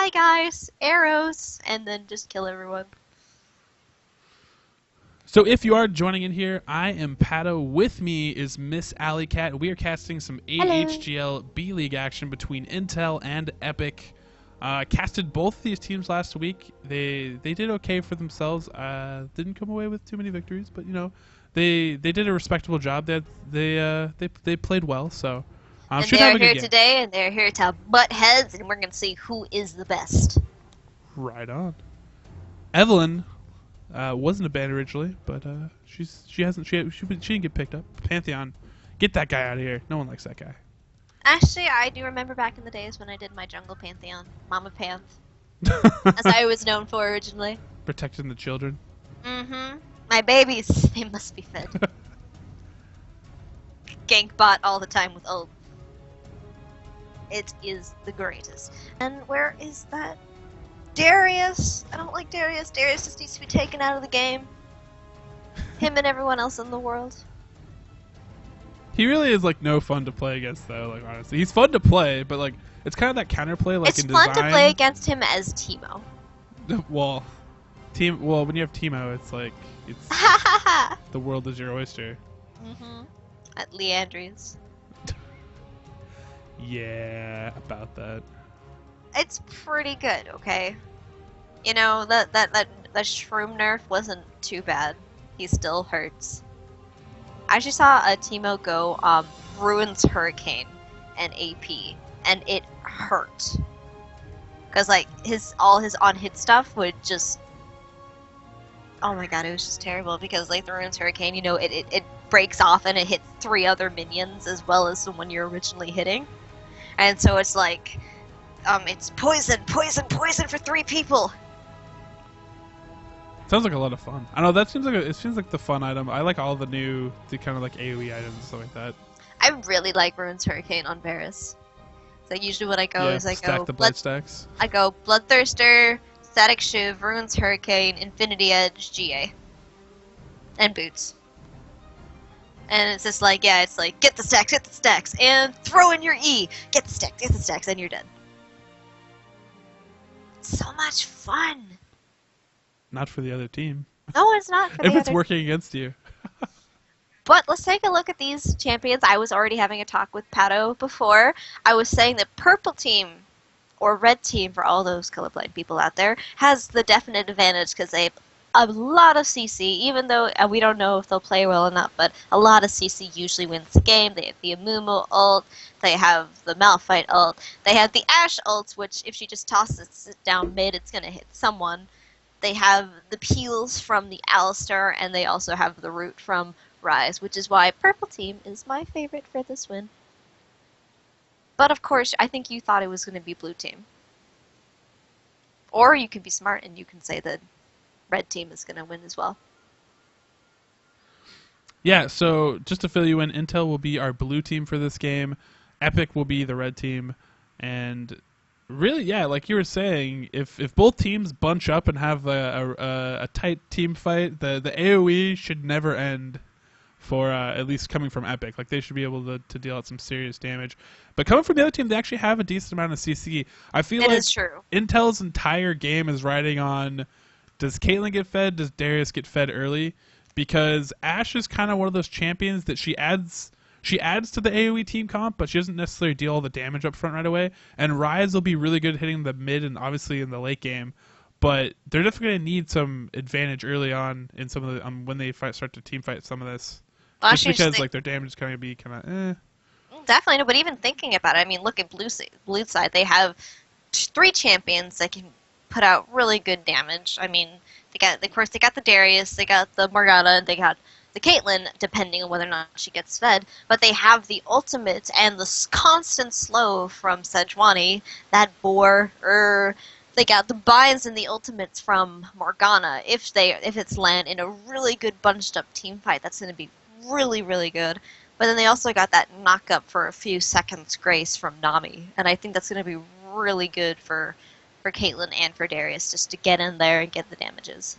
hi guys, arrows, and then just kill everyone. So if you are joining in here, I am Paddo. With me is MsAlleyCat. We are casting some AHGL B-League action between Intel and Epic. Casted both of these teams last week. They did okay for themselves. Didn't come away with too many victories, but you know, they did a respectable job. They played well. So And should they have are a good here game. today, and they're here to butt heads, and we're gonna see who is the best. Right on. Evelyn wasn't a band originally, but she didn't get picked up. Pantheon, get that guy out of here. No one likes that guy. Actually, I do remember back in the days when I did my jungle pantheon, Mama Panth, as I was known for originally. Protecting the children. Mm-hmm. My babies, they must be fed. Gank bot all the time with ult. It is the greatest. And where is that? Darius! I don't like Darius. Darius just needs to be taken out of the game. Him and everyone else in the world. He really is like no fun to play against, though. Like honestly, he's fun to play, but like it's kind of that counterplay. Like It's in fun design. to play against him as Teemo. Well, when you have Teemo, it's like it's the world is your oyster. Mm-hmm. At Leandri's. Yeah, about that. It's pretty good, okay? You know, that shroom nerf wasn't too bad. He still hurts. I actually saw a Teemo go Ruins Hurricane and AP, and it hurt. Cause like all his on-hit stuff would just, oh my god, it was just terrible. Because like the Ruins Hurricane, you know, it breaks off and it hits 3 other minions as well as the one you're originally hitting, and so it's like, it's poison for 3 people. Sounds like a lot of fun. I know that seems like the fun item. I like all the kind of like AoE items and stuff like that. I really like Ruins Hurricane on Varus. So usually what I go is I stack go the blood stacks. I go Bloodthirster, Static Shiv, Ruins Hurricane, Infinity Edge, GA, and Boots. And it's just like, yeah, it's like get the stacks, and throw in your E. Get the stacks, and you're dead. It's so much fun. Not for the other team. No, it's not for the If it's other. working against you. But let's take a look at these champions. I was already having a talk with Paddo before. I was saying that purple team, or red team for all those colorblind people out there, has the definite advantage because they have a lot of CC, even though we don't know if they'll play well or not, but a lot of CC usually wins the game. They have the Amumu ult, they have the Malphite ult, they have the Ashe ult, which if she just tosses it down mid, it's going to hit someone. They have the peels from the Alistar, and they also have the root from Rise, which is why purple team is my favorite for this win. But of course, I think you thought it was going to be blue team. Or you can be smart and you can say that red team is going to win as well. Yeah, so just to fill you in, Intel will be our blue team for this game. Epic will be the red team. And really, yeah, like you were saying, if both teams bunch up and have a tight team fight, the AoE should never end for at least coming from Epic. Like they should be able to deal out some serious damage. But coming from the other team, they actually have a decent amount of CC. I feel like is true. Intel's entire game is riding on, does Caitlyn get fed? Does Darius get fed early? Because Ashe is kind of one of those champions that she adds to the AoE team comp, but she doesn't necessarily deal all the damage up front right away. And Rise will be really good at hitting the mid and obviously in the late game. But they're definitely going to need some advantage early on in some of the when they start to team fight some of this. Well, Just because like their damage is going to be kind of Definitely, no, but even thinking about it, I mean, look at blue side. They have 3 champions that can put out really good damage. I mean, of course, they got the Darius, they got the Morgana, and they got the Caitlyn, depending on whether or not she gets fed. But they have the ultimate and the constant slow from Sejuani, that boar. They got the binds and the ultimates from Morgana. If it's land in a really good bunched up team fight, that's going to be really, really good. But then they also got that knock up for a few seconds grace from Nami, and I think that's going to be really good for Caitlyn and for Darius, just to get in there and get the damages.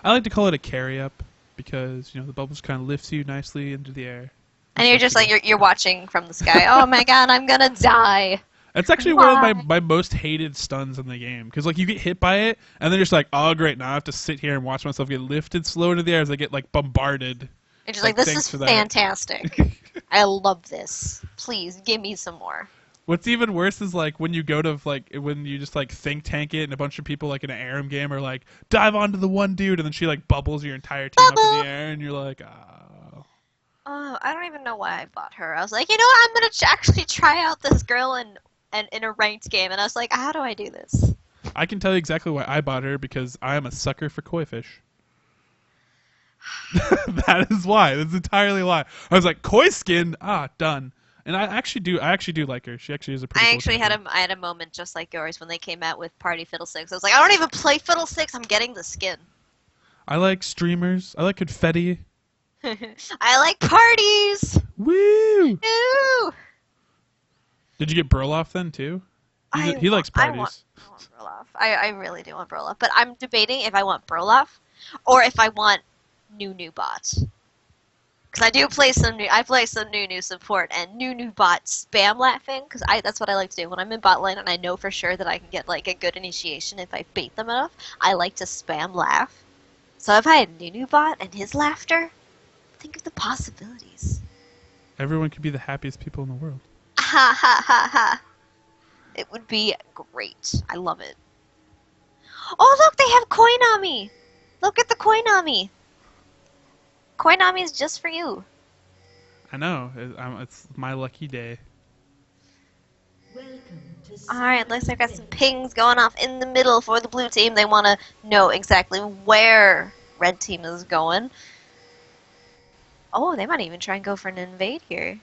I like to call it a carry up because the bubbles kind of lifts you nicely into the air. And you're just like you're watching from the sky. Oh my god, I'm gonna die. It's actually one of Why? my most hated stuns in the game because like you get hit by it and then you're just like, oh great, now I have to sit here and watch myself get lifted slow into the air as I get like bombarded. And she's Like like, this thanks is for that. fantastic. I love this. Please give me some more. What's even worse is like when you go to like when you just like think tank it and a bunch of people like in an ARAM game are like dive onto the one dude and then she like bubbles your entire team up in Bubble! the air and you're like, oh. Oh, I don't even know why I bought her. I was like, you know what? I'm gonna actually try out this girl and in a ranked game, and I was like, how do I do this? I can tell you exactly why I bought her because I am a sucker for koi fish. That is why. That's entirely why. I was like, koi skin, done. And I actually do like her. She actually is a pretty. I cool actually character. I had a moment just like yours when they came out with Party Fiddlesticks. I was like, I don't even play Fiddlesticks. I'm getting the skin. I like streamers. I like confetti. I like parties. Woo! Ooh. Did you get Burloff then too? He likes I parties. want Broloff. I really do want Broloff, but I'm debating if I want Broloff or if I want new bot. Because I do play some new. I play some new support and new bot spam laughing. Because that's what I like to do when I'm in bot lane and I know for sure that I can get like a good initiation if I bait them enough. I like to spam laugh. So if I had new bot and his laughter, think of the possibilities. Everyone could be the happiest people in the world. Ha ha ha ha. It would be great. I love it. Oh look, they have Koinami. Look at the Koinami. Koinami is just for you. I know. It's my lucky day. Alright, looks like I've got some pings going off in the middle for the blue team. They want to know exactly where red team is going. Oh, they might even try and go for an invade here.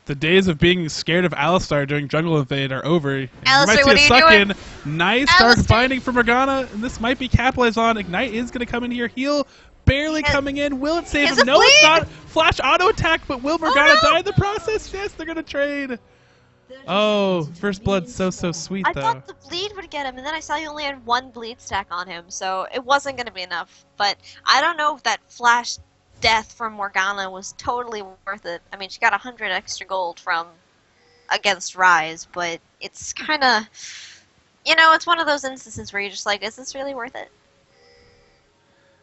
The days of being scared of Alistar during Jungle Invade are over. And Alistar, you might see what a are you suck doing? in. Nice dark Alistar. binding from Morgana, and this might be capitalized on. Ignite is going to come in here. Heal barely coming in. Will it save Has him? a No, it's bleed. not. Flash auto attack, but will Morgana no. die in the process? Yes, they're going to trade. Oh, first blood, so sweet I though. thought the bleed would get him, and then I saw he only had one bleed stack on him, so it wasn't going to be enough. But I don't know if that flash death from Morgana was totally worth it. I mean, she got 100 extra gold from against Rise, but it's kind of, it's one of those instances where you're just like, is this really worth it?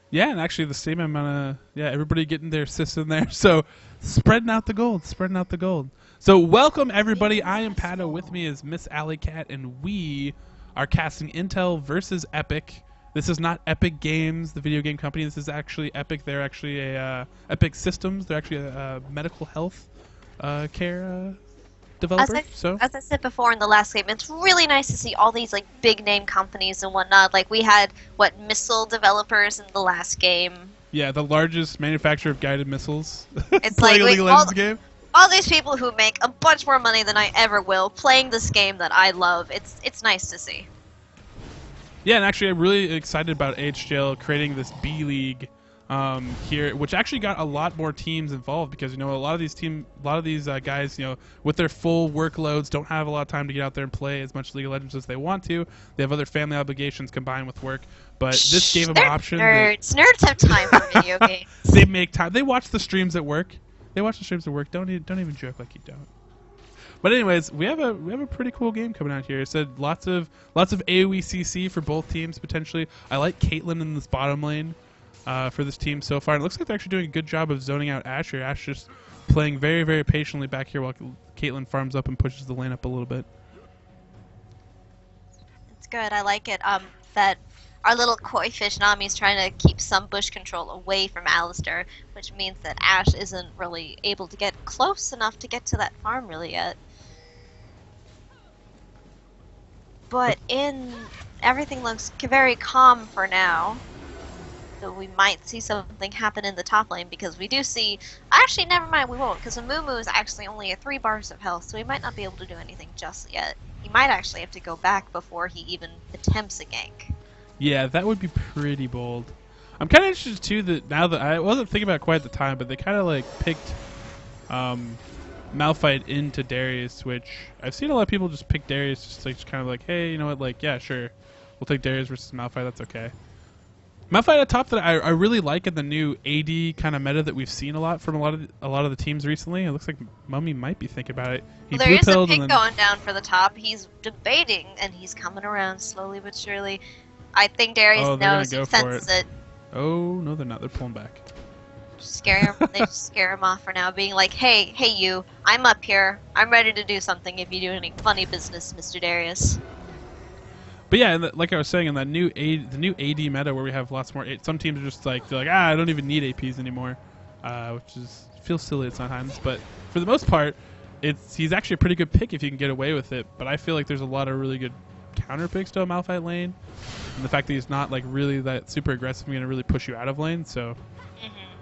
Yeah, and actually the same amount of everybody getting their assists in there. So spreading out the gold. So welcome everybody. I am Paddo. With me is MsAlleyCat, and we are casting Intel versus Epic. This is not Epic Games, the video game company. This is actually Epic. They're actually a Epic Systems. They're actually a medical health care developer. As I said before in the last game, it's really nice to see all these like big name companies and whatnot. Like we had missile developers in the last game. Yeah, the largest manufacturer of guided missiles. It's playing like a League of Legends game. All these people who make a bunch more money than I ever will playing this game that I love. It's nice to see. Yeah, and actually I'm really excited about AHGL creating this B League here, which actually got a lot more teams involved because a lot of these guys, with their full workloads, don't have a lot of time to get out there and play as much League of Legends as they want to. They have other family obligations combined with work, but this gave them an option. Nerds have time for video games. They make time. They watch the streams at work. Don't even joke like you don't. But anyways, we have a pretty cool game coming out here. It said lots of AoE CC for both teams potentially. I like Caitlyn in this bottom lane for this team so far. And it looks like they're actually doing a good job of zoning out Ashe here. Ashe just playing very, very patiently back here while Caitlyn farms up and pushes the lane up a little bit. It's good. I like it. That our little koi fish Nami's trying to keep some bush control away from Alistar, which means that Ashe isn't really able to get close enough to get to that farm really yet. But everything looks very calm for now. So we might see something happen in the top lane because we do see. Actually, never mind, we won't because Amumu is actually only at 3 bars of health, so he might not be able to do anything just yet. He might actually have to go back before he even attempts a gank. Yeah, that would be pretty bold. I'm kind of interested too that now that I wasn't thinking about it quite at the time, but they kind of like picked Malphite into Darius, which I've seen a lot of people just pick Darius just kind of like, hey, you know what, like, yeah, sure, we'll take Darius versus Malphite, that's okay. Malphite at top that I really like in the new AD kind of meta that we've seen a lot from a lot of the teams recently. It looks like Mummy might be thinking about it. He Well, there blue is a pilled pick and then going down for the top. He's debating, and he's coming around slowly but surely. I think Darius oh, they're gonna knows, he go for senses it. Oh no, they're not. They're pulling back. They just scare him off for now, being like, hey you, I'm up here. I'm ready to do something if you do any funny business, Mr. Darius. But yeah, like I was saying, in the new AD meta where we have lots more, some teams are just like, they're like, I don't even need APs anymore, which feels silly at sometimes. But for the most part, he's actually a pretty good pick if you can get away with it. But I feel like there's a lot of really good counter picks to a Malphite lane, and the fact that he's not like really that super aggressive, going to really push you out of lane. So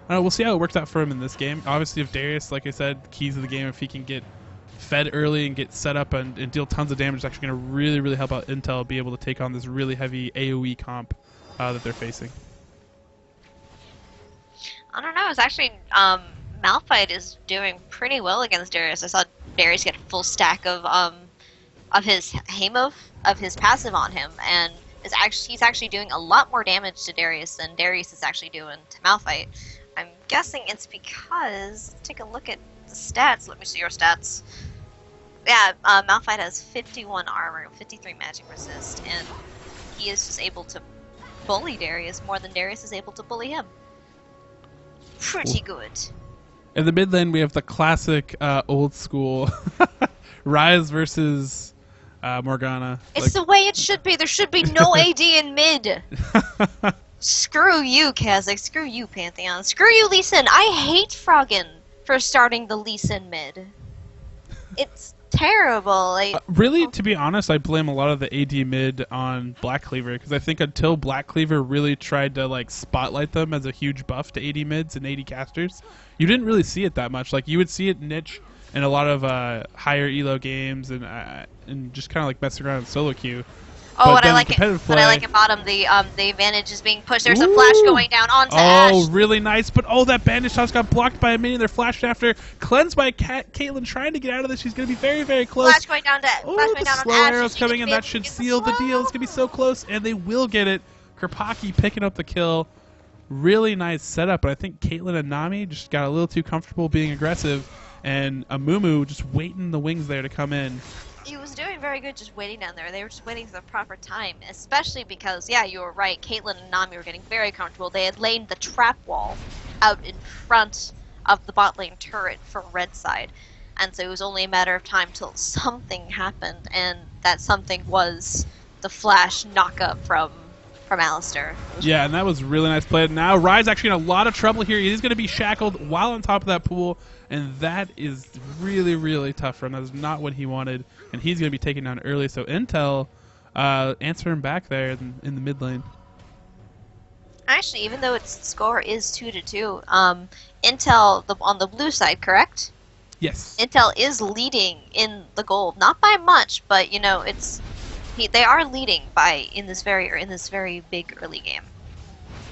we'll see how it works out for him in this game. Obviously, if Darius, like I said, keys of the game, if he can get fed early and get set up and deal tons of damage, is actually going to really, really help out Intel be able to take on this really heavy AoE comp that they're facing. I don't know. It's actually Malphite is doing pretty well against Darius. I saw Darius get a full stack of his of his passive on him, and he's actually doing a lot more damage to Darius than Darius is actually doing to Malphite. I'm guessing it's because, take a look at the stats. Let me see your stats. Yeah, Malphite has 51 armor, 53 magic resist, and he is just able to bully Darius more than Darius is able to bully him. Pretty good. In the mid lane, we have the classic old school Ryze versus Morgana. It's the way it should be. There should be no AD in mid. Screw you, Kazakh. Screw you, Pantheon. Screw you, Lee Sin. I hate Froggen for starting the Lee Sin mid. It's terrible. Like, really, to be honest, I blame a lot of the AD mid on Black Cleaver, because I think until Black Cleaver really tried to like spotlight them as a huge buff to AD mids and AD casters, you didn't really see it that much. Like, you would see it niche in a lot of higher elo games and just kind of like messing around in solo queue. oh, what I like at bottom, the advantage is being pushed. There's a flash going down onto Ash. Oh, really nice. But that bandage toss got blocked by a minion. They're flashed after. Cleansed by Caitlyn trying to get out of this. She's going to be very, very close. Flash going down to the slow arrows coming in. That should seal the deal. It's going to be so close, and they will get it. Kripaki picking up the kill. Really nice setup, but I think Caitlyn and Nami just got a little too comfortable being aggressive, and Amumu just waiting the wings there to come in. He was doing very good just waiting down there. They were just waiting for the proper time, especially because, yeah, you were right, Caitlyn and Nami were getting very comfortable. They had laid the trap wall out in front of the bot lane turret for red side, and so it was only a matter of time till something happened, and that something was the flash knock-up from Alistar. Yeah, and that was really nice play. Now Ryze actually in a lot of trouble here. He's going to be shackled while on top of that pool, and that is really, really tough for him. That is not what he wanted, and he's going to be taken down early. So Intel answering back there in the mid lane. Actually, even though its score is 2-2, Intel on the blue side, correct? Yes. Intel is leading in the gold, not by much, but you know they are leading in this very big early game,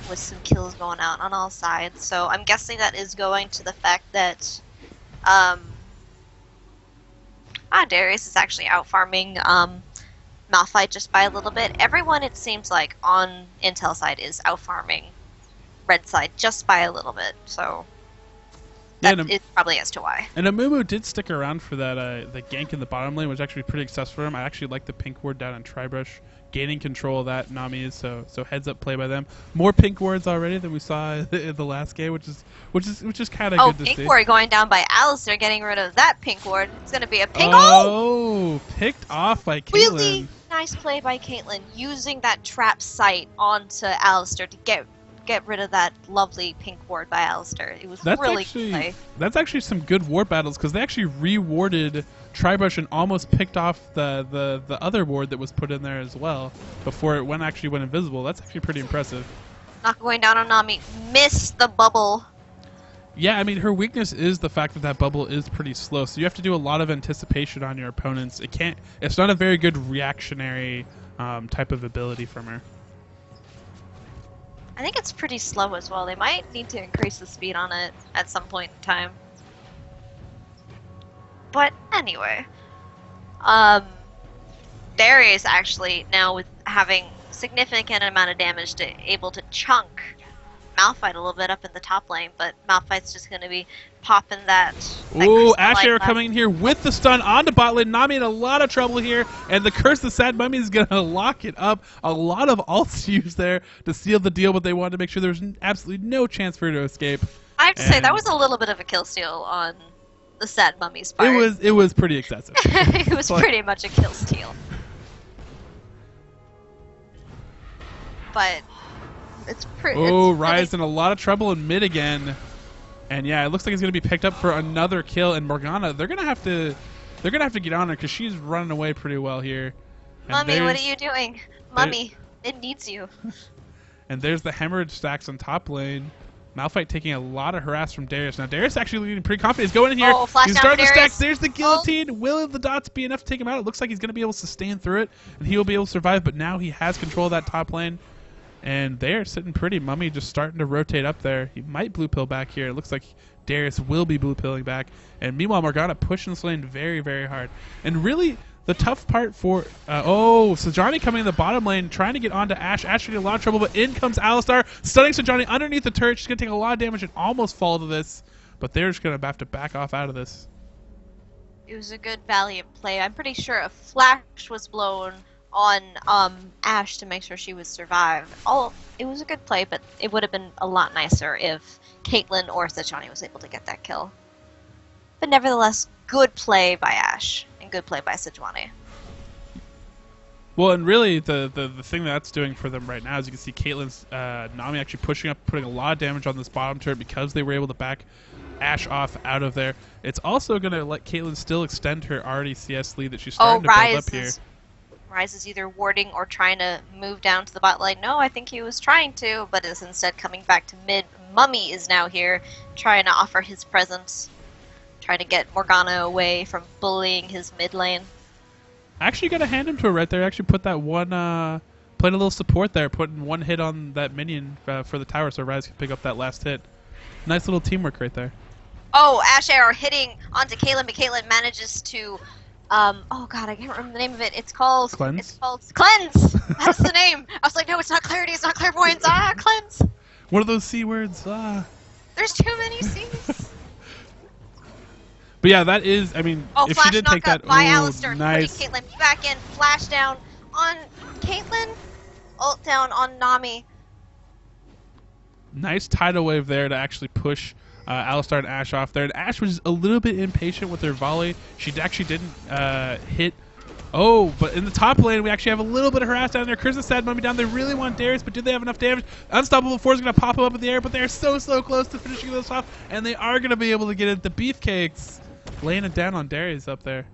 with some kills going out on all sides. So I'm guessing that is going to the fact that Darius is actually out farming Malphite just by a little bit. Everyone, it seems like, on Intel side is out farming red side just by a little bit. So that is probably as to why. And Amumu did stick around for that the gank in the bottom lane, which was actually pretty successful for him. I actually like the pink ward down on Tribrush, gaining control of that. Nami is so heads up play by them. More pink wards already than we saw in the last game, which is kind of good to see. Pink ward going down by Alistar, getting rid of that pink ward. It's going to be a pink. Oh, picked off by Caitlyn. Really nice play by Caitlyn, using that trap sight onto Alistar to get rid of that lovely pink ward by Alistar. It was really good play. That's actually some good ward battles, because they actually rewarded Tribrush and almost picked off the other ward that was put in there as well before it went invisible. That's actually pretty impressive. Not going down on Nami. Missed the bubble. Yeah, I mean, her weakness is the fact that bubble is pretty slow, so you have to do a lot of anticipation on your opponents. It's not a very good reactionary type of ability from her. I think it's pretty slow as well. They might need to increase the speed on it at some point in time. But anyway, Darius actually now with having significant amount of damage to able to chunk Malphite a little bit up in the top lane, but Malphite's just going to be popping that. Ooh, Ash Arrow coming in here with the stun onto bot lane. Nami in a lot of trouble here, and the Curse of the Sad Mummy is going to lock it up. A lot of ults used there to seal the deal, but they wanted to make sure there was absolutely no chance for her to escape. I have to say, that was a little bit of a kill steal on the Sad Mummy's part. It was pretty excessive. It was pretty much a kill steal. But it's pretty. Oh, Rise in a lot of trouble in mid again, and yeah, it looks like he's gonna be picked up for another kill. And Morgana, they're gonna have to get on her because she's running away pretty well here. And Mummy, what are you doing? Mummy, it needs you. And there's the hemorrhage stacks on top lane. Malphite taking a lot of harass from Darius. Now Darius actually leading pretty confident. He's going in here. Oh, flash he's down starting to Darius. stack. There's the guillotine. Will the dots be enough to take him out? It looks like he's gonna be able to sustain through it, and he will be able to survive. But now he has control of that top lane. And they're sitting pretty. Mummy just starting to rotate up there. He might blue pill back here. It looks like Darius will be blue pilling back. And meanwhile, Morgana pushing this lane very, very hard. And really, the tough part for... Sejani coming in the bottom lane, trying to get onto Ash. Ash getting a lot of trouble, but in comes Alistar, stunning Sejani underneath the turret. She's going to take a lot of damage and almost fall to this. But they're just going to have to back off out of this. It was a good valiant play. I'm pretty sure a flash was blown on Ash to make sure she would survive. It was a good play, but it would have been a lot nicer if Caitlyn or Sejani was able to get that kill. But nevertheless, good play by Ash and good play by Sejani. Well, and really, the thing that's doing for them right now is you can see Caitlyn's Nami actually pushing up, putting a lot of damage on this bottom turret because they were able to back Ash off out of there. It's also going to let Caitlyn still extend her already CS lead that she's starting to build up here. Rise is either warding or trying to move down to the bot lane. No, I think he was trying to, but is instead coming back to mid. Mummy is now here, trying to offer his presence, trying to get Morgana away from bullying his mid lane. Actually got to hand him to her right there. Actually put that one, played a little support there, putting one hit on that minion for the tower so Rise can pick up that last hit. Nice little teamwork right there. Oh, Ash Arrow hitting onto Caitlyn, but Caitlyn manages to... oh god, I can't remember the name of it. It's called... Cleanse? It's called... Cleanse! That's the name! I was like, no, it's not clarity, it's not clairvoyance. Cleanse! One of those C words. There's too many C's. But yeah, that is, I mean, if she did take that... by Alistar, nice. putting Caitlyn back in, flash down on Caitlyn, ult down on Nami. Nice tidal wave there to actually push Alistar and Ash off there. And Ash was a little bit impatient with her volley. She actually didn't hit. Oh, but in the top lane, we actually have a little bit of harass down there. Curse of Sad Mummy down. They really want Darius, but do they have enough damage? Unstoppable 4 is going to pop him up in the air, but they're so close to finishing this off, and they are going to be able to get it. The Beefcakes laying it down on Darius up there.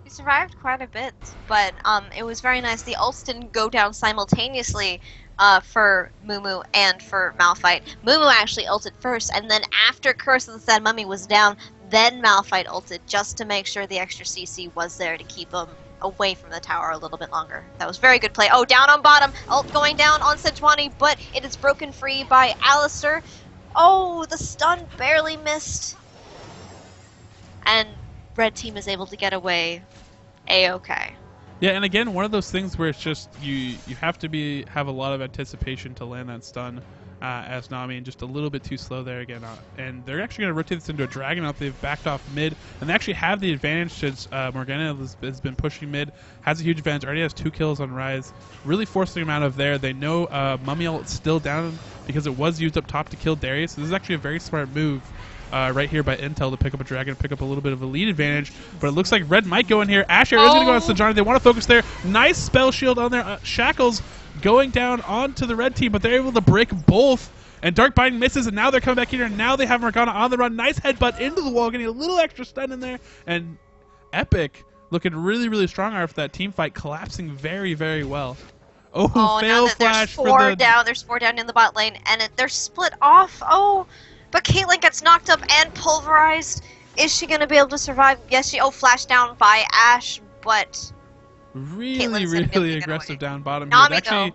He survived quite a bit, but it was very nice. The ults didn't go down simultaneously for Mumu and for Malphite. Mumu actually ulted first, and then after Curse of the Sad Mummy was down, then Malphite ulted just to make sure the extra CC was there to keep him away from the tower a little bit longer. That was very good play. Oh, down on bottom. Ult going down on Sejuani, but it is broken free by Alistar. Oh, the stun barely missed. And red team is able to get away A-okay. Yeah, and again, one of those things where it's just you have to have a lot of anticipation to land that stun as Nami, and just a little bit too slow there again. And they're actually going to rotate this into a Dragon out. They've backed off mid, and they actually have the advantage since Morgana has been pushing mid, has a huge advantage, already has 2 kills on Rise, really forcing him out of there. They know Mummy ult still down because it was used up top to kill Darius. So this is actually a very smart move. Right here by Intel to pick up a Dragon, pick up a little bit of a lead advantage. But it looks like Red might go in here. Ash Arrow is going to go on Sejani. They want to focus there. Nice spell shield on there. Shackles going down onto the red team, but they're able to break both. And Dark Binding misses, and now they're coming back here, and now they have Morgana on the run. Nice headbutt into the wall, getting a little extra stun in there. And Epic looking really strong after that team fight, collapsing very well. Oh, fail flash for the... There's 4 down in the bot lane, and they're split off. Oh, but Caitlyn gets knocked up and pulverized. Is she going to be able to survive? Yes, she... Oh, flash down by Ash, but... Really aggressive down bottom Nami, here. Actually,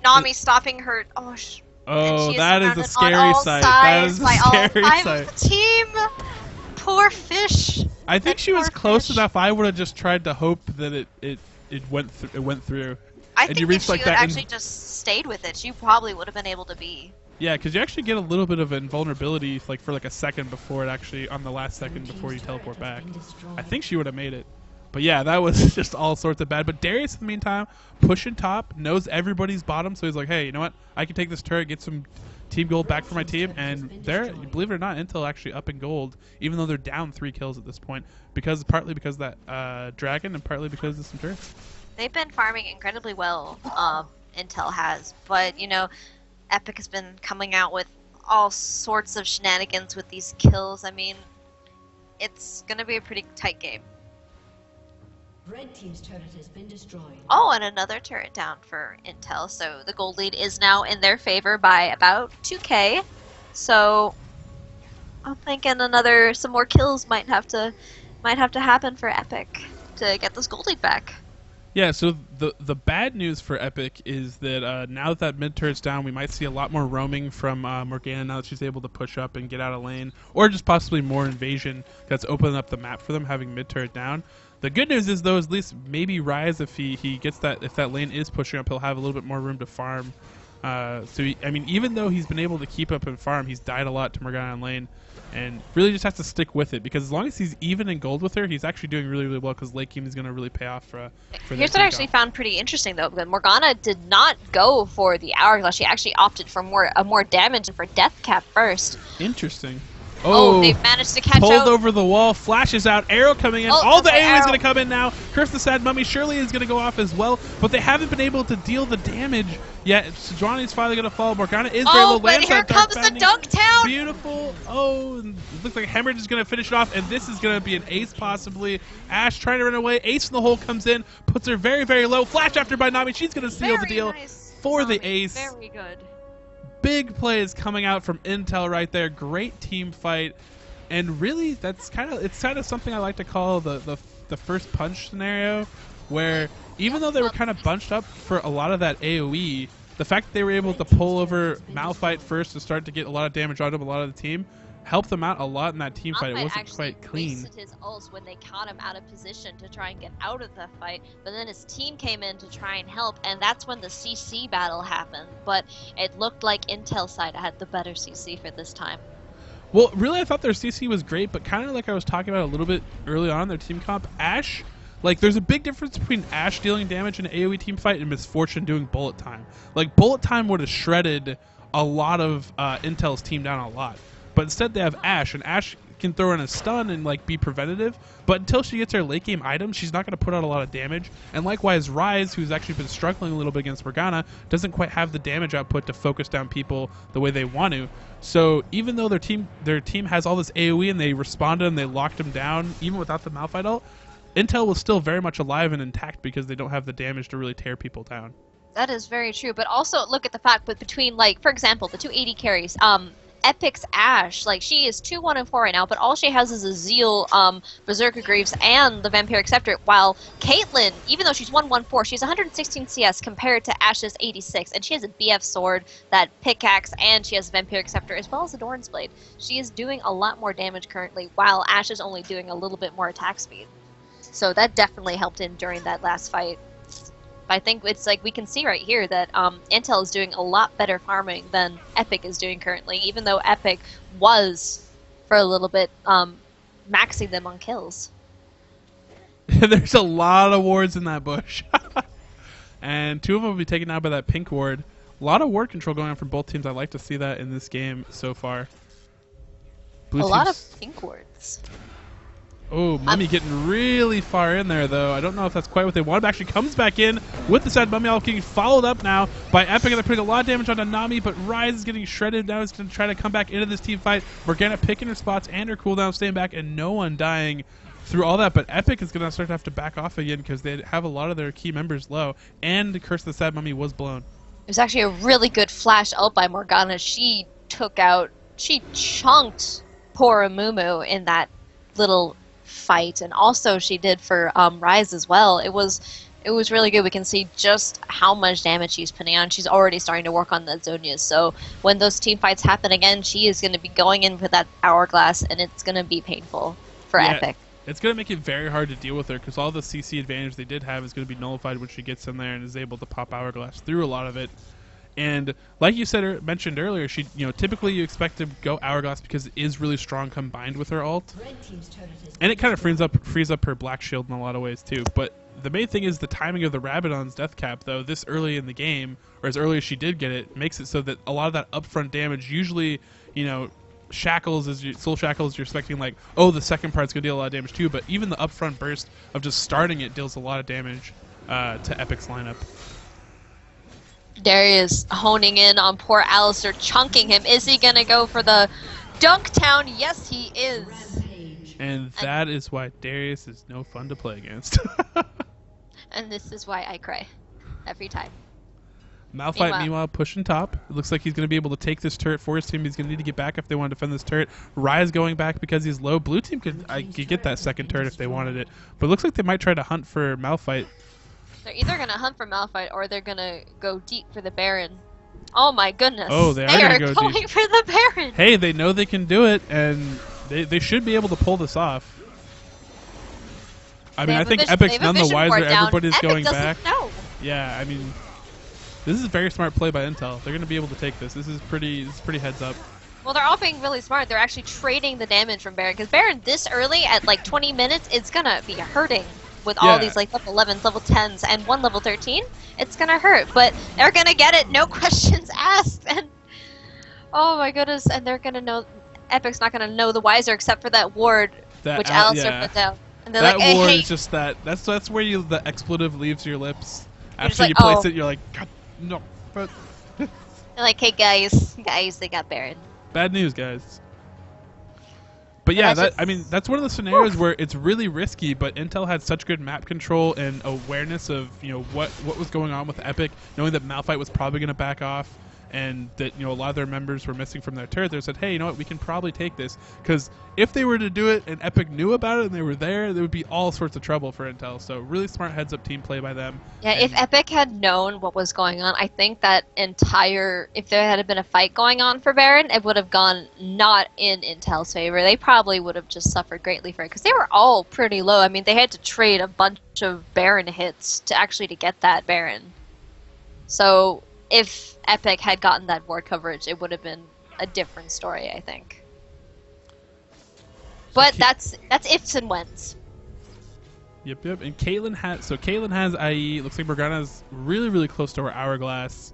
Nami stopping her... Oh, that is a scary sight. That is a scary sight. The team! Poor fish. I think she was close enough. I would have just tried to hope that it went through. I and think you if reach she like had that. actually just stayed with it, she probably would have been able to be. Yeah, because you actually get a little bit of invulnerability, like for like a second before it actually on the last second before you teleport back. I think she would have made it, but yeah, that was just all sorts of bad. But Darius, in the meantime, pushing top, knows everybody's bottom, so he's like, hey, you know what? I can take this turret, get some team gold back for my team, and they're, believe it or not, Intel actually up in gold, even though they're down 3 kills at this point, partly because of that dragon, and partly because of some turrets. They've been farming incredibly well. Intel has, but you know, Epic has been coming out with all sorts of shenanigans with these kills. I mean, it's gonna be a pretty tight game. Red team's turret has been destroyed. Oh, and another turret down for Intel, so the gold lead is now in their favor by about 2k. So I'm thinking some more kills might have to happen for Epic to get this gold lead back. Yeah, so the bad news for Epic is that now that mid turret's down, we might see a lot more roaming from Morgana now that she's able to push up and get out of lane, or just possibly more invasion that's opening up the map for them having mid turret down. The good news is though, at least maybe Rise, if he gets that, if that lane is pushing up, he'll have a little bit more room to farm. I mean, even though he's been able to keep up and farm, he's died a lot to Morgana in lane, and really just has to stick with it, because as long as he's even in gold with her, he's actually doing really, really well, because late game is going to really pay off for Here's what I actually found pretty interesting, though, because Morgana did not go for the hourglass. She actually opted for more damage and for death cap first. Interesting. Oh, they've managed to catch out. Pulled over the wall, flashes out, arrow coming in. Oh, all the AoE is arrow. going to come in now. Curse the Sad Mummy surely is going to go off as well, but they haven't been able to deal the damage yet. Sejuani's finally going to fall. Morgana is very low. But here comes the dunk town. Beautiful. Oh, and it looks like Hemorrhage is going to finish it off, and this is going to be an ace possibly. Ashe trying to run away. Ace in the hole comes in, puts her very, very low. Flash after by Nami. She's going to seal the deal for the ace. Very good. Big plays coming out from Intel right there. Great team fight. And really, it's kind of something I like to call the first punch scenario, where even though they were kind of bunched up for a lot of that AoE, the fact that they were able to pull over Malphite first to start to get a lot of damage out of a lot of the team helped them out a lot in that team fight. It wasn't quite clean. Wasted his ults when they caught him out of position to try and get out of the fight, but then his team came in to try and help, and that's when the CC battle happened. But it looked like Intel side had the better CC for this time. Well, really, I thought their CC was great, but kind of like I was talking about a little bit early on, their team comp, Ashe, like, there's a big difference between Ashe dealing damage in an AoE team fight and Misfortune doing bullet time. Like, bullet time would have shredded a lot of Intel's team down a lot. But instead they have Ashe, and Ashe can throw in a stun and like be preventative, but until she gets her late game items, she's not going to put out a lot of damage. And likewise, Rise, who's actually been struggling a little bit against Morgana, doesn't quite have the damage output to focus down people the way they want to. So even though their team has all this AoE and they responded and they locked them down, even without the Malphite ult, Intel was still very much alive and intact because they don't have the damage to really tear people down. That is very true, but also look at the fact that between, like, for example, the two AD carries, Epic's Ashe, like, she is 2-1-4 right now, but all she has is a Zeal, Berserker Greaves, and the Vampiric Scepter, while Caitlyn, even though she's 1-1-4, she's 116 CS compared to Ashe's 86, and she has a BF Sword, that Pickaxe, and she has a Vampiric Scepter, as well as a Doran's Blade. She is doing a lot more damage currently, while Ashe is only doing a little bit more attack speed. So that definitely helped in during that last fight. I think it's like we can see right here that Intel is doing a lot better farming than Epic is doing currently, even though Epic was, for a little bit, maxing them on kills. There's a lot of wards in that bush. And 2 of them will be taken out by that pink ward. A lot of ward control going on from both teams. I like to see that in this game so far. A lot of pink wards. Oh, Mummy getting really far in there, though. I don't know if that's quite what they wanted, but actually comes back in with the Sad Mummy all getting followed up now by Epic, and they're putting a lot of damage onto Nami, but Rise is getting shredded. Now he's going to try to come back into this team fight. Morgana picking her spots and her cooldown, staying back, and no one dying through all that, but Epic is going to start to have to back off again because they have a lot of their key members low, and the Curse of the Sad Mummy was blown. It was actually a really good flash ult by Morgana. She chunked poor Amumu in that little fight, and also she did for Rise as well. It was really good. We can see just how much damage she's putting on. She's already starting to work on the Zonias, so when those team fights happen again, she is going to be going in for that hourglass, and it's going to be painful for Epic. It's going to make it very hard to deal with her because all the CC advantage they did have is going to be nullified when she gets in there and is able to pop Hourglass through a lot of it. And like you said, mentioned earlier, she, typically you expect to go Hourglass because it is really strong combined with her ult, and it kind of frees up her Black Shield in a lot of ways too. But the main thing is the timing of the Rabadon's death cap, though. This early in the game, or as early as she did get it, makes it so that a lot of that upfront damage usually, shackles soul shackles. You're expecting like, oh, the second part's gonna deal a lot of damage too. But even the upfront burst of just starting it deals a lot of damage to Epic's lineup. Darius honing in on poor Alistair, chunking him. Is he gonna go for the Dunktown? Yes, he is. And that is why Darius is no fun to play against. And this is why I cry every time. MsAlleyCat, meanwhile, pushing top. It looks like he's going to be able to take this turret for his team. He's going to need to get back if they want to defend this turret. Rise going back because he's low. Blue team could get that second turret if they wanted it. But it looks like they might try to hunt for MsAlleyCat. They're either going to hunt for MsAlleyCat or they're going to go deep for the Baron. Oh my goodness. Oh, they are going deep for the Baron. Hey, they know they can do it, and they should be able to pull this off. I mean, I think Epic's none the wiser. Everybody's going back. Know. Yeah, I mean, this is a very smart play by Intel. They're going to be able to take this. This is pretty heads up. Well, they're all being really smart. They're actually trading the damage from Baron, because Baron this early at like 20 minutes, it's going to be hurting with all these like level 11s, level 10s, and one level 13. It's going to hurt, but they're going to get it, no questions asked. And oh my goodness, and they're going to know, Epic's not going to know the wiser except for that ward, which Alistair put down. And they're that like, ward hey. is just that's where the expletive leaves your lips. You're After you place it, you're like, God, no. But they're like, hey guys, they got Baron. Bad news, guys. But yeah, that's one of the scenarios where it's really risky, but Intel had such good map control and awareness of what was going on with Epic, knowing that MsAlleyCat was probably going to back off, and that a lot of their members were missing from their turret. They said, hey, you know what, we can probably take this, because if they were to do it and Epic knew about it and they were there would be all sorts of trouble for Intel. So really smart heads up team play by them. Yeah, if Epic had known what was going on, I think that if there had been a fight going on for Baron, it would have gone not in Intel's favor. They probably would have just suffered greatly for it, because they were all pretty low. I mean, they had to trade a bunch of Baron hits to get that Baron. So if Epic had gotten that ward coverage, it would have been a different story, I think. But that's ifs and whens. Yep. And Caitlyn has IE. Looks like Morgana's really, really close to her Hourglass,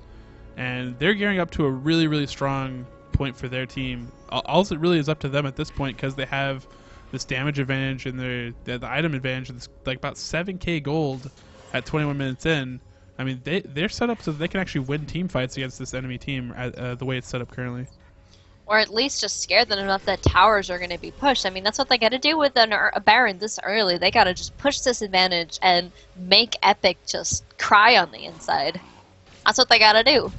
and they're gearing up to a really, really strong point for their team. All it really is up to them at this point, because they have this damage advantage and the item advantage. It's like about 7k gold at 21 minutes in. I mean, they're set up so that they can actually win team fights against this enemy team the way it's set up currently. Or at least just scare them enough that towers are going to be pushed. I mean, that's what they got to do with a Baron this early. They got to just push this advantage and make Epic just cry on the inside. That's what they got to do.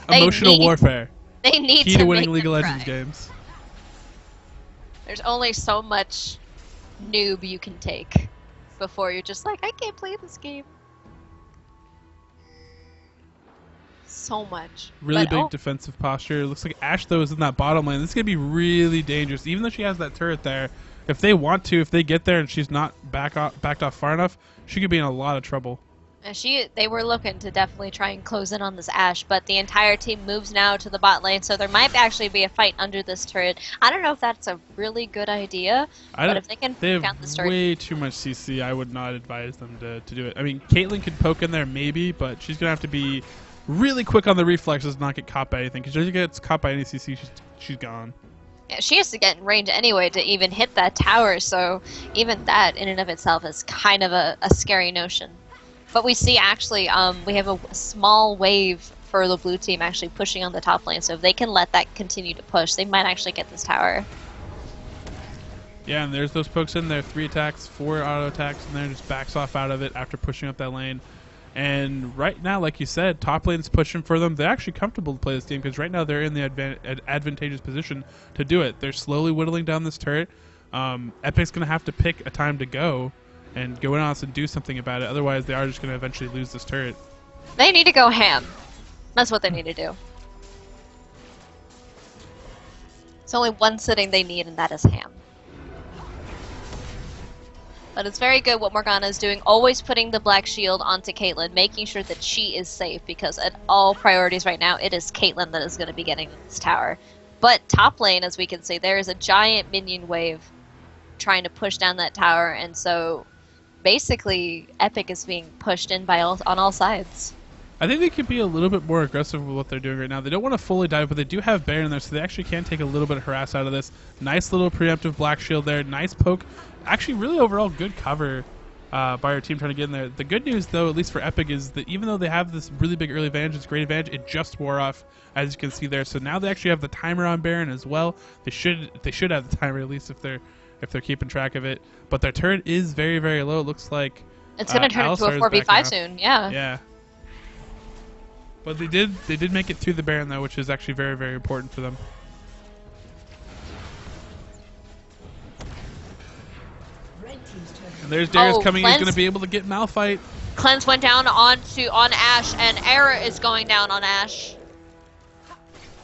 Emotional warfare. They need key to winning League of Legends games. There's only so much noob you can take before you're just like, I can't play this game. So much. Really big defensive posture. It looks like Ashe, though, is in that bottom lane. This is going to be really dangerous. Even though she has that turret there, if they want to, if they get there and she's not backed off far enough, she could be in a lot of trouble. They were looking to definitely try and close in on this Ashe, but the entire team moves now to the bot lane, so there might actually be a fight under this turret. I don't know if that's a really good idea, but if they can count this turret... way too much CC. I would not advise them to do it. I mean, Caitlyn could poke in there maybe, but she's going to have to be really quick on the reflexes and not get caught by anything, because if she gets caught by any CC, she's gone. Yeah, she has to get in range anyway to even hit that tower, so even that in and of itself is kind of a scary notion. But we see actually, we have a small wave for the blue team actually pushing on the top lane, so if they can let that continue to push, they might actually get this tower. Yeah, and there's those pokes in there, 3 attacks, 4 auto attacks, and then just backs off out of it after pushing up that lane. And right now, like you said, top lane's pushing for them. They're actually comfortable to play this game, because right now they're in the advantageous position to do it. They're slowly whittling down this turret. Epic's going to have to pick a time to go and go in on us and do something about it. Otherwise, they are just going to eventually lose this turret. They need to go ham. That's what they need to do. It's only one sitting they need, and that is ham. But it's very good what Morgana is doing, always putting the black shield onto Caitlyn, making sure that she is safe, because at all priorities right now, it is Caitlyn that is going to be getting this tower. But top lane, as we can see, there is a giant minion wave trying to push down that tower, and so basically Epic is being pushed in on all sides. I think they could be a little bit more aggressive with what they're doing right now. They don't want to fully dive, but they do have Baron there, so they actually can take a little bit of harass out of this. Nice little preemptive black shield there. Nice poke. Actually, really overall good cover by our team trying to get in there. The good news, though, at least for Epic, is that even though they have this really big early advantage, this great advantage, it just wore off, as you can see there. So now they actually have the timer on Baron as well. They should have the timer, at least if they're keeping track of it. But their turret is very, very low. It looks like it's going to turn into a 4v5 soon. Yeah. Yeah. But they did make it through the Baron, though, which is actually very, very important for them. And there's Darius coming in. He's going to be able to get Malphite. Cleanse went down on Ashe, and Era is going down on Ashe.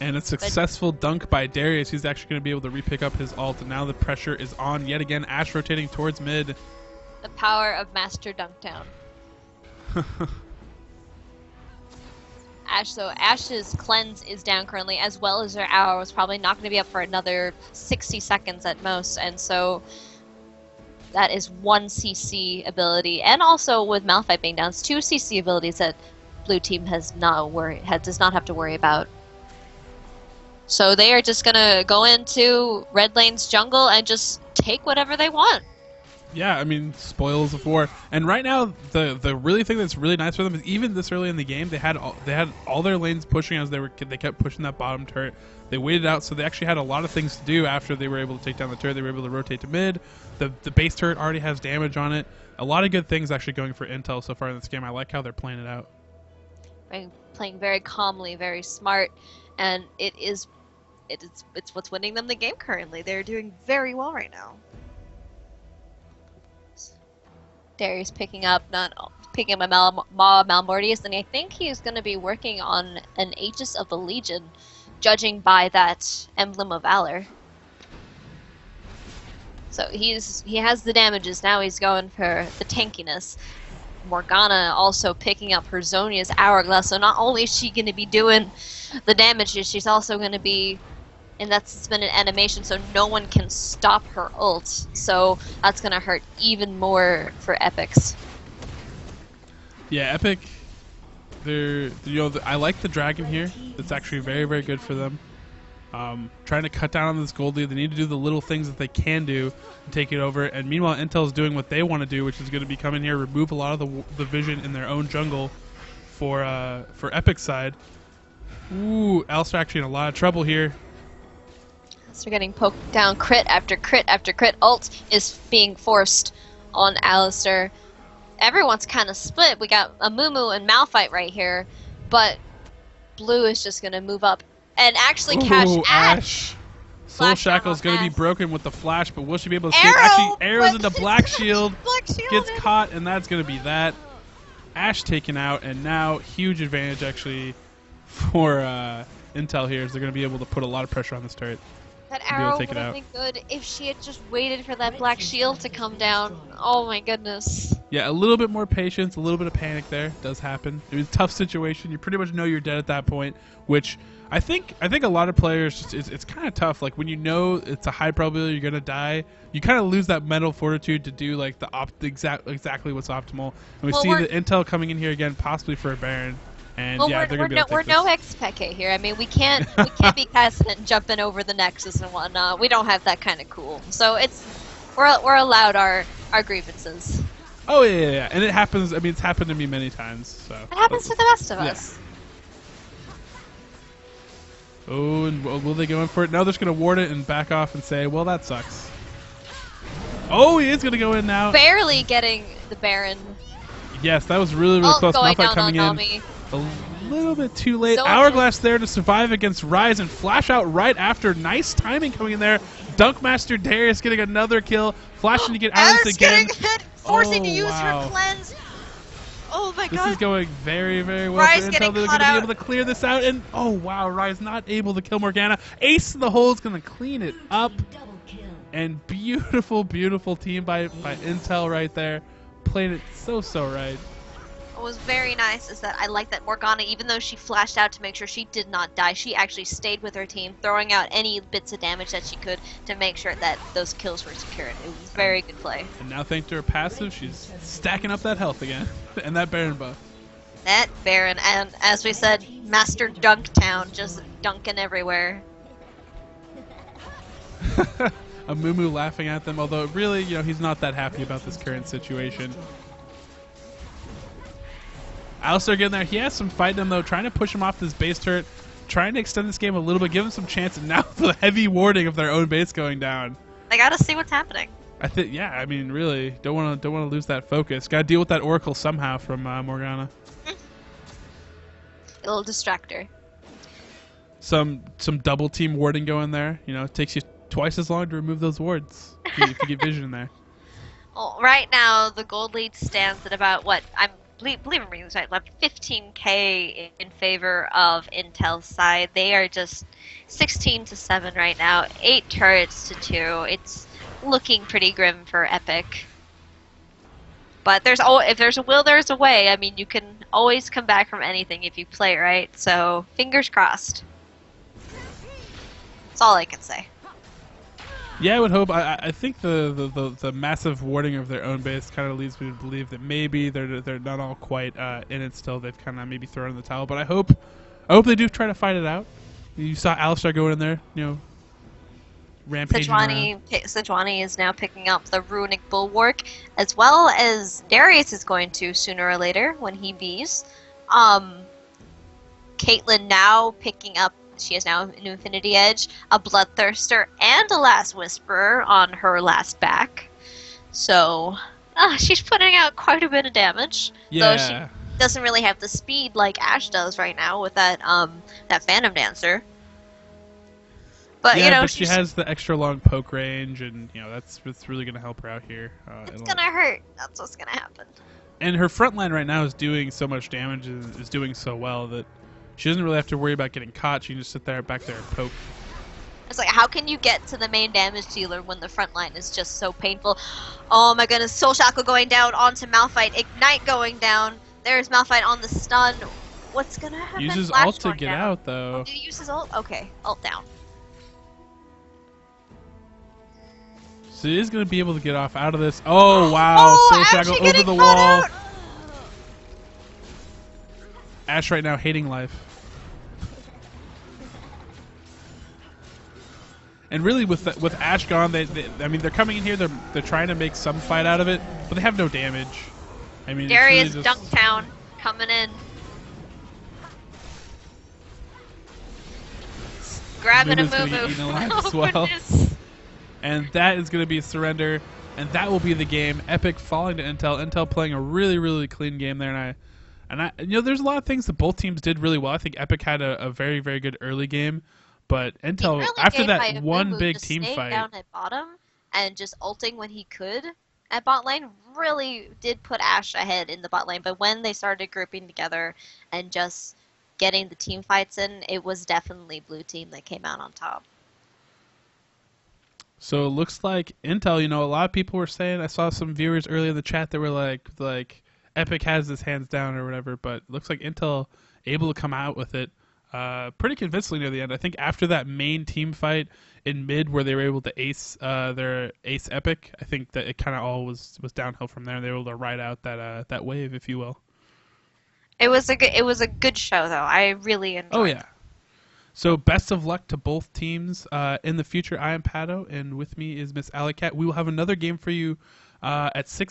And a successful dunk by Darius. He's actually going to be able to re-pick up his ult, and now the pressure is on yet again. Ashe rotating towards mid. The power of Master Dunkdown. Ashe's cleanse is down currently, as well as their hour was probably not going to be up for another 60 seconds at most, and so that is 1 CC ability, and also with Malphite being down, it's 2 CC abilities that blue team does not have to worry about. So they are just going to go into red lane's jungle and just take whatever they want. Yeah, I mean, spoils of war. And right now, the really thing that's really nice for them is even this early in the game, they had all their lanes pushing as they kept pushing that bottom turret. They waited out, so they actually had a lot of things to do after they were able to take down the turret. They were able to rotate to mid. The base turret already has damage on it. A lot of good things actually going for Intel so far in this game. I like how they're playing it out. Playing very calmly, very smart, and it's what's winning them the game currently. They're doing very well right now. Darius picking up a Malmortius, and I think he's going to be working on an Aegis of the Legion, judging by that Emblem of Valor. So he has the damages, now he's going for the tankiness. Morgana also picking up her Zhonya's Hourglass, so not only is she going to be doing the damages, she's also going to be, and it's been an animation, so no one can stop her ult. So that's going to hurt even more for Epics. Yeah, Epic, I like the dragon here. It's actually very, very good for them. Trying to cut down on this gold lead. They need to do the little things that they can do to take it over. And meanwhile, Intel's doing what they want to do, which is going to be come in here, remove a lot of the vision in their own jungle for Epic's side. Ooh, Alistar actually in a lot of trouble here. They're getting poked down, crit after crit after crit. Ult is being forced on Alistar. Everyone's kind of split. We got a Mumu and Malphite right here, but blue is just going to move up and actually catch Ashe. Soul Shackle is going to be broken with the flash, but will she be able to escape? Actually, arrows into Black Shield. Gets caught, and that's going to be that. Ashe taken out, and now huge advantage actually for Intel here, as they're going to be able to put a lot of pressure on this turret. That arrow would have been good if she had just waited for that Black Shield to come down. Oh my goodness. Yeah, a little bit more patience, a little bit of panic there does happen. It was a tough situation. You pretty much know you're dead at that point, which I think a lot of players, it's kind of tough. Like when you know it's a high probability you're going to die, you kind of lose that mental fortitude to do like exactly what's optimal. And we see the Intel coming in here again, possibly for a Baron. And well, yeah, we're no XPK here. I mean, we can't be casting it and jumping over the Nexus and whatnot. We don't have that kind of cool. So we're allowed our grievances. Oh yeah, and it happens. I mean, it's happened to me many times. So it happens to the rest of us. Oh, and will they go in for it? No, they're just gonna ward it and back off and say, "Well, that sucks." Oh, he is gonna go in now. Barely getting the Baron. Yes, that was really close. Malphite coming in. A little bit too late. Hourglass there to survive against Ryze and flash out right after. Nice timing coming in there. Dunkmaster Darius getting another kill. Flashing to get out of this again. Getting hit, forcing to use her cleanse. Oh my god. This is going very, very well for Intel. They're going to be able to clear this out. And oh wow, Ryze not able to kill Morgana. Ace in the hole is going to clean it up. And beautiful, beautiful team by Intel right there. Playing it so right. What was very nice is that I like that Morgana, even though she flashed out to make sure she did not die, she actually stayed with her team, throwing out any bits of damage that she could to make sure that those kills were secured. It was very good play. And now thanks to her passive, she's stacking up that health again. And that Baron buff. That Baron, and as we said, Master Dunktown, just dunking everywhere. A Mumu laughing at them, although really, he's not that happy about this current situation. Alistar getting there. He has some fight in him, though, trying to push him off this base turret, trying to extend this game a little bit, give him some chance, and now the heavy warding of their own base going down. They gotta see what's happening. I think, yeah, I mean, really, don't want to lose that focus. Got to deal with that Oracle somehow from Morgana. A little distractor. Some double team warding going there. It takes you twice as long to remove those wards if you get vision there. Well, right now the gold lead stands at about what I'm believe I'm reading this right, left 15k in favor of Intel's side. They are just 16-7 right now, 8 turrets to 2. It's looking pretty grim for Epic. But if there's a will, there's a way. I mean, you can always come back from anything if you play right. So fingers crossed. That's all I can say. Yeah, I would hope. I think the massive warding of their own base kind of leads me to believe that maybe they're not all quite in it still. They've kind of maybe thrown in the towel. But I hope they do try to fight it out. You saw Alistar go in there, rampaging around. Sejuani is now picking up the Runic Bulwark, as well as Darius is going to sooner or later when he Bs. Caitlyn now picking up. She has now an Infinity Edge, a Bloodthirster, and a Last Whisperer on her last back. So, she's putting out quite a bit of damage. Yeah. Though she doesn't really have the speed like Ashe does right now with that Phantom Dancer. But yeah, but she has the extra long poke range, and that's really going to help her out here. It's gonna hurt. That's what's gonna happen. And her front line right now is doing so much damage, is doing so well that she doesn't really have to worry about getting caught. She can just sit back there and poke. It's like, how can you get to the main damage dealer when the front line is just so painful? Oh my goodness, Soul Shackle going down onto Malphite, Ignite going down. There's Malphite on the stun. What's gonna happen? Uses Flash ult to going get down. out, though. Oh, do you use his ult? Okay, ult down. So he is going to be able to get off out of this. Oh, wow. Oh, Soul Shackle Ashe over the getting wall. caught out. Ashe right now hating life. And really, with Ashe gone, I mean, they're coming in here. They're trying to make some fight out of it, but they have no damage. I mean, Darius it's really just... Dunktown coming in. Grabbing a Mumu's gonna get Mumu. eaten alive Oh, as well. goodness. And that is going to be a surrender, and that will be the game. Epic falling to Intel. Intel playing a really, really clean game there, and I there's a lot of things that both teams did really well. I think Epic had a very, very good early game, but Intel Really after gave that by one Mumu big just team staying fight. down at bottom and just ulting when he could at bot lane really did put Ashe ahead in the bot lane. But when they started grouping together and just getting the team fights in, it was definitely blue team that came out on top. So it looks like Intel, a lot of people were saying, I saw some viewers earlier in the chat that were like Epic has this hands down or whatever, but it looks like Intel able to come out with it pretty convincingly near the end. I think after that main team fight in mid where they were able to ace their ace Epic, I think that it kind of all was downhill from there. They were able to ride out that wave, if you will. It was a good show though. I really enjoyed. Oh yeah. So best of luck to both teams in the future. I am Paddo, and with me is MsAlleyCat. We will have another game for you at 6.